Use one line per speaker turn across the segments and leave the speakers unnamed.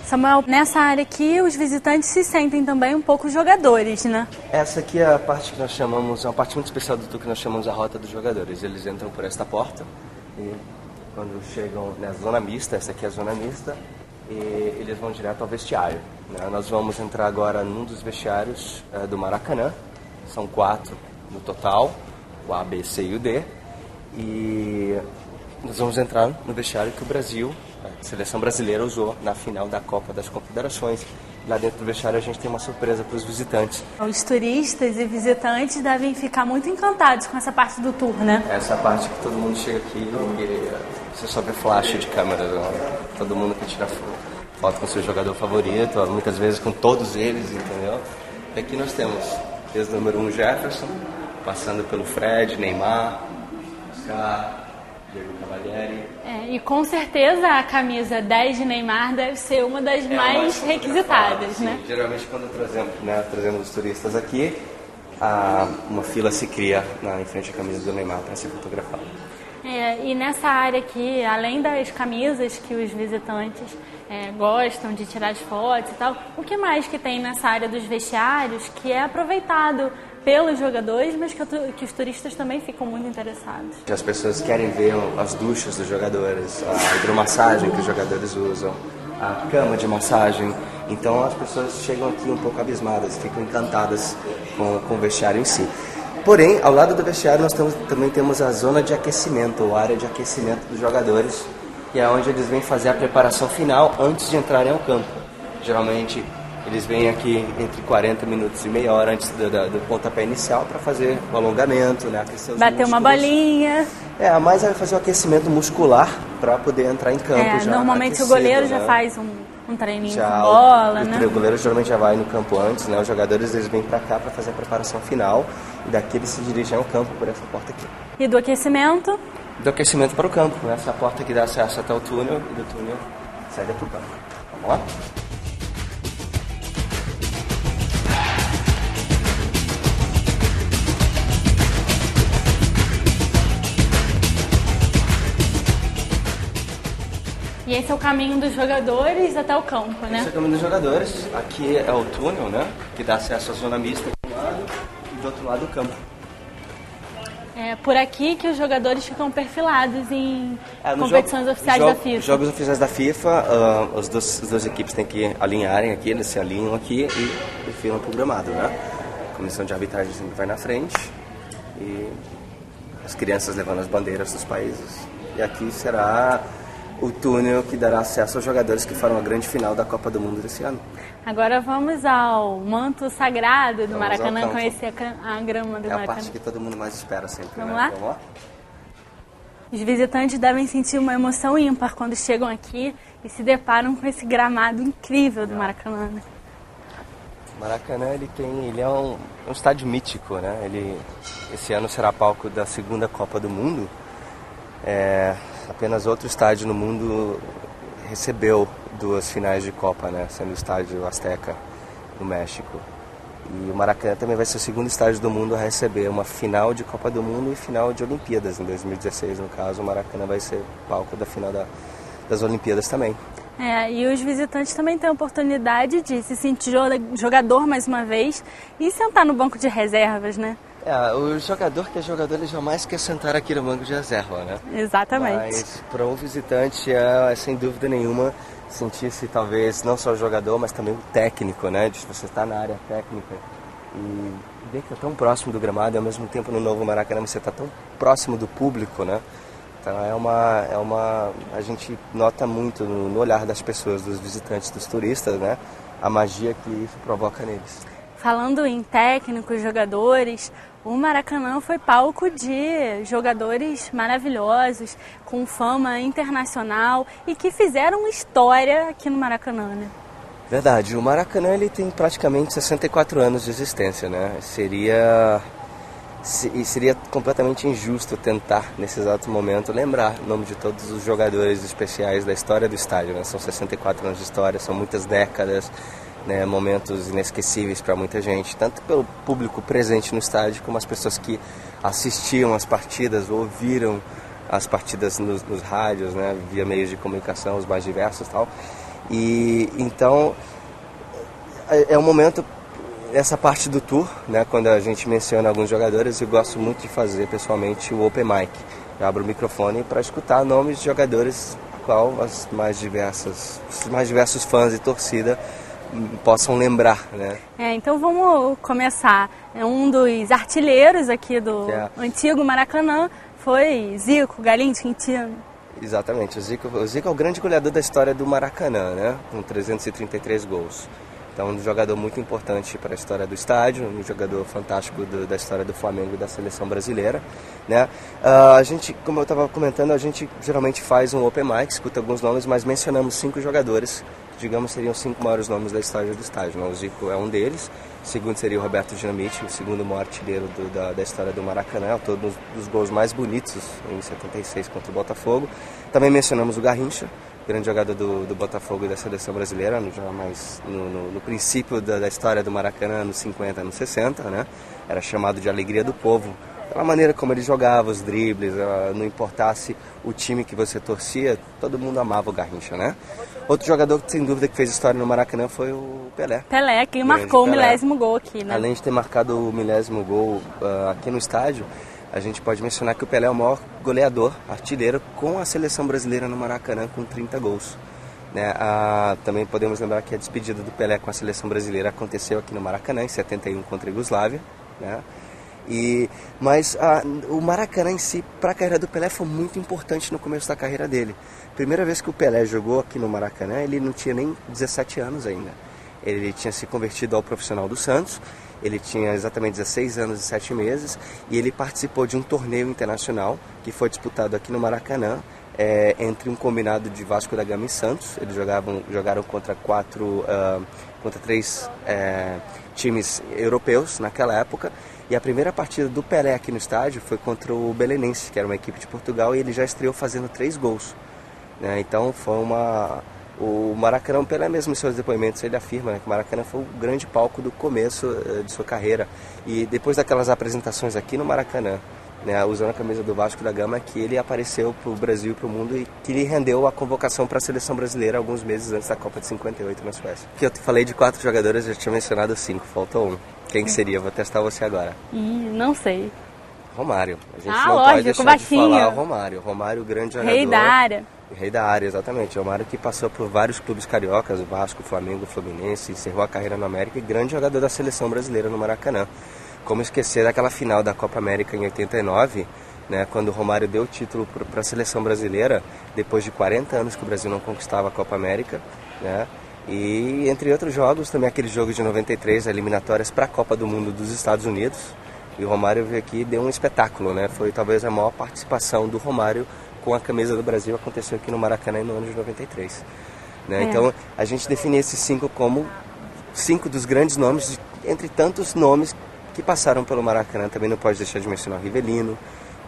Samuel, nessa área aqui, os visitantes se sentem também um pouco jogadores, né?
Essa aqui é a parte que nós chamamos, é uma parte muito especial do tour que nós chamamos a Rota dos Jogadores. Eles entram por esta porta e quando chegam na zona mista, essa aqui é a zona mista, e eles vão direto ao vestiário, né? Nós vamos entrar agora num dos vestiários do Maracanã, são 4 no total, o A, B, C e o D, e nós vamos entrar no vestiário que o Brasil, a seleção brasileira, usou na final da Copa das Confederações. Lá dentro do vestiário a gente tem uma surpresa para os visitantes.
Os turistas e visitantes devem ficar muito encantados com essa parte do tour, né?
Essa parte que todo mundo chega aqui e você só vê flash de câmera, né? Todo mundo que tira foto com o seu jogador favorito, muitas vezes com todos eles, entendeu? E aqui nós temos desde o número 1 Jefferson, passando pelo Fred, Neymar, Oscar, Diego Cavalieri.
E com certeza a camisa 10 de Neymar deve ser uma das mais requisitadas,
sim,
né?
Geralmente quando trazemos os turistas aqui, uma fila se cria em frente à camisa do Neymar para ser fotografada.
E nessa área aqui, além das camisas que os visitantes gostam de tirar as fotos e tal, o que mais que tem nessa área dos vestiários que é aproveitado pelos jogadores, mas que os turistas também ficam muito interessados?
As pessoas querem ver as duchas dos jogadores, a hidromassagem que os jogadores usam, a cama de massagem. Então as pessoas chegam aqui um pouco abismadas, ficam encantadas com o vestiário em si. Porém, ao lado do vestiário nós também temos a zona de aquecimento, ou área de aquecimento dos jogadores, que é onde eles vêm fazer a preparação final antes de entrarem ao campo. Geralmente eles vêm aqui entre 40 minutos e meia hora antes do pontapé inicial para fazer o alongamento, né? Aquecer os
bater músculos. Uma bolinha.
Mais vai fazer o aquecimento muscular para poder entrar em campo já.
Normalmente
aquecido,
o goleiro já faz um treininho com bola, né?
O goleiro geralmente já vai no campo antes, né? Os jogadores eles vêm para cá para fazer a preparação final e daqui eles se dirigem ao campo por essa porta aqui.
E do aquecimento?
Do aquecimento para o campo, né? Essa porta que dá acesso até o túnel e do túnel saída para o campo. Vamos lá?
E esse é o caminho dos jogadores até o campo, né?
Esse é o caminho dos jogadores. Aqui é o túnel, né? Que dá acesso à zona mista de um lado e do outro lado o campo.
É por aqui que os jogadores ficam perfilados em competições oficiais da FIFA.
Jogos oficiais da FIFA, as duas equipes têm que alinharem aqui, eles se alinham aqui e perfilam pro gramado, né? A comissão de arbitragem sempre vai na frente e as crianças levando as bandeiras dos países. E aqui será o túnel que dará acesso aos jogadores que farão a grande final da Copa do Mundo desse ano.
Agora vamos ao manto sagrado do Maracanã, conhecer a grama do Maracanã.
É a parte que todo mundo mais espera sempre,
Vamos
né?
lá?
Vamos lá?
Os visitantes devem sentir uma emoção ímpar quando chegam aqui e se deparam com esse gramado incrível do Maracanã.
O Maracanã ele é um estádio mítico, né? Esse ano será palco da segunda Copa do Mundo. Apenas outro estádio no mundo recebeu 2 finais de Copa, né? Sendo o estádio Azteca, no México. E o Maracanã também vai ser o segundo estádio do mundo a receber uma final de Copa do Mundo e final de Olimpíadas. Em 2016, no caso, o Maracanã vai ser palco da final das Olimpíadas também.
E os visitantes também têm a oportunidade de se sentir jogador mais uma vez e sentar no banco de reservas, né?
O jogador que é jogador, ele jamais quer sentar aqui no banco de reserva, né?
Exatamente.
Mas para um visitante sem dúvida nenhuma, sentir-se talvez não só o jogador, mas também o técnico, né? De você estar na área técnica e ver que está tão próximo do gramado e ao mesmo tempo no novo Maracanã você está tão próximo do público, né? Então a gente nota muito no olhar das pessoas, dos visitantes, dos turistas, né? A magia que isso provoca neles.
Falando em técnicos, jogadores, o Maracanã foi palco de jogadores maravilhosos, com fama internacional e que fizeram história aqui no Maracanã, né?
Verdade, o Maracanã ele tem praticamente 64 anos de existência, né? Seria completamente injusto tentar, nesse exato momento, lembrar o nome de todos os jogadores especiais da história do estádio, né? São 64 anos de história, são muitas décadas, né? Momentos inesquecíveis para muita gente, tanto pelo público presente no estádio, como as pessoas que assistiam às partidas, ouviram as partidas nos rádios, né? Via meios de comunicação, os mais diversos e tal. E então é um momento, essa parte do tour, né, quando a gente menciona alguns jogadores, eu gosto muito de fazer pessoalmente o Open Mic. Eu abro o microfone para escutar nomes de jogadores qual os mais diversos fãs e torcida possam lembrar, né?
Então vamos começar. Um dos artilheiros aqui do antigo Maracanã foi Zico, Galinho de Quintino.
Exatamente, o Zico é o grande goleador da história do Maracanã, né? Com 333 gols. Então, um jogador muito importante para a história do estádio, um jogador fantástico da história do Flamengo e da seleção brasileira, né? A gente, como eu estava comentando, a gente geralmente faz um open mic, escuta alguns nomes, mas mencionamos 5 jogadores, que, digamos, seriam 5 maiores nomes da história do estádio, né? O Zico é um deles, o segundo seria o Roberto Dinamite, o segundo maior artilheiro da história do Maracanã, autor dos gols mais bonitos em 76 contra o Botafogo. Também mencionamos o Garrincha, grande jogador do Botafogo e da seleção brasileira, já mais no princípio da história do Maracanã, nos 50, nos 60, né? Era chamado de Alegria do Povo, pela maneira como ele jogava, os dribles, não importasse o time que você torcia, todo mundo amava o Garrincha, né? Outro jogador, sem dúvida, que fez história no Maracanã foi o Pelé.
Pelé, que marcou o milésimo gol aqui, né?
Além de ter marcado o milésimo gol aqui no estádio, a gente pode mencionar que o Pelé é o maior goleador, artilheiro, com a seleção brasileira no Maracanã, com 30 gols. Né? Também podemos lembrar que a despedida do Pelé com a seleção brasileira aconteceu aqui no Maracanã, em 71, contra a Iugoslávia. Né? Mas o Maracanã em si, para a carreira do Pelé, foi muito importante no começo da carreira dele. Primeira vez que o Pelé jogou aqui no Maracanã, ele não tinha nem 17 anos ainda. Ele tinha se convertido ao profissional do Santos. Ele tinha exatamente 16 anos e 7 meses e ele participou de um torneio internacional que foi disputado aqui no Maracanã entre um combinado de Vasco da Gama e Santos. Eles jogaram contra 3 times europeus naquela época. E a primeira partida do Pelé aqui no estádio foi contra o Belenenses, que era uma equipe de Portugal, e ele já estreou fazendo 3 gols. Né? Então foi o Maracanã, Pelé mesmo em seus depoimentos, ele afirma, né, que o Maracanã foi o grande palco do começo de sua carreira. E depois daquelas apresentações aqui no Maracanã, né, usando a camisa do Vasco da Gama, que ele apareceu para o Brasil e para o mundo e que lhe rendeu a convocação para a seleção brasileira alguns meses antes da Copa de 58 na Suécia. Que eu falei de 4 jogadores, eu já tinha mencionado 5, faltou um. Quem que seria? Vou testar você agora.
Não sei.
Romário. A gente não
lógico,
pode deixar de falar Romário. Romário, grande jogador.
Rei da área.
Rei da área, exatamente. Romário que passou por vários clubes cariocas, o Vasco, o Flamengo, o Fluminense, encerrou a carreira no América e grande jogador da seleção brasileira no Maracanã. Como esquecer daquela final da Copa América em 89, né, quando o Romário deu o título para a seleção brasileira, depois de 40 anos que o Brasil não conquistava a Copa América, né? E entre outros jogos, também aquele jogo de 93, eliminatórias para a Copa do Mundo dos Estados Unidos. E o Romário veio aqui e deu um espetáculo, né? Foi talvez a maior participação do Romário com a camisa do Brasil, aconteceu aqui no Maracanã no ano de 93. Né? Então a gente define esses 5 como 5 dos grandes nomes, entre tantos nomes que passaram pelo Maracanã. Também não pode deixar de mencionar o Rivelino,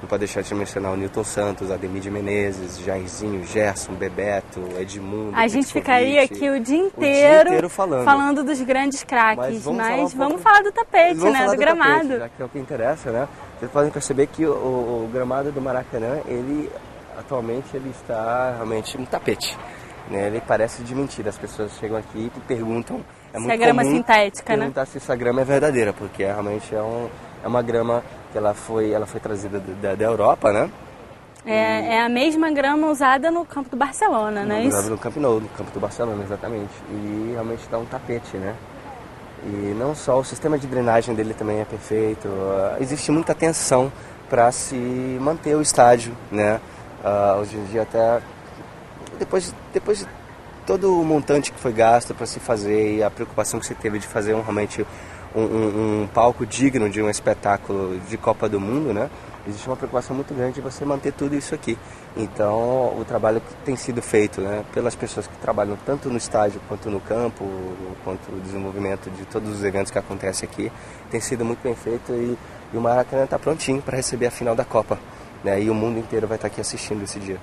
não pode deixar de mencionar o Nilton Santos, Ademir de Menezes, Jairzinho, Gerson, Bebeto, Edmundo.
A gente ficaria aqui o dia inteiro falando dos grandes craques, mas vamos falar do tapete, né? Do gramado.
Tapete, já que é o que interessa, né? Vocês podem perceber que o gramado do Maracanã, atualmente ele está realmente um tapete. Né? Ele parece de mentira. As pessoas chegam aqui e perguntam.
Se a grama é sintética, né?
Perguntar se essa grama é verdadeira, porque realmente é uma grama que ela foi trazida da Europa, né?
É a mesma grama usada no campo do Barcelona, não é isso?
No Camp Nou, no campo do Barcelona, exatamente. E realmente dá um tapete, né? E não só, o sistema de drenagem dele também é perfeito. Existe muita atenção para se manter o estádio, né? Hoje em dia até depois de todo o montante que foi gasto para se fazer e a preocupação que se teve de fazer realmente um palco digno de um espetáculo de Copa do Mundo, né? Existe uma preocupação muito grande de você manter tudo isso aqui. Então o trabalho que tem sido feito, né, pelas pessoas que trabalham tanto no estádio quanto no campo, quanto o desenvolvimento de todos os eventos que acontecem aqui, tem sido muito bem feito e o Maracanã está prontinho para receber a final da Copa. Né? E o mundo inteiro vai estar aqui assistindo esse dia.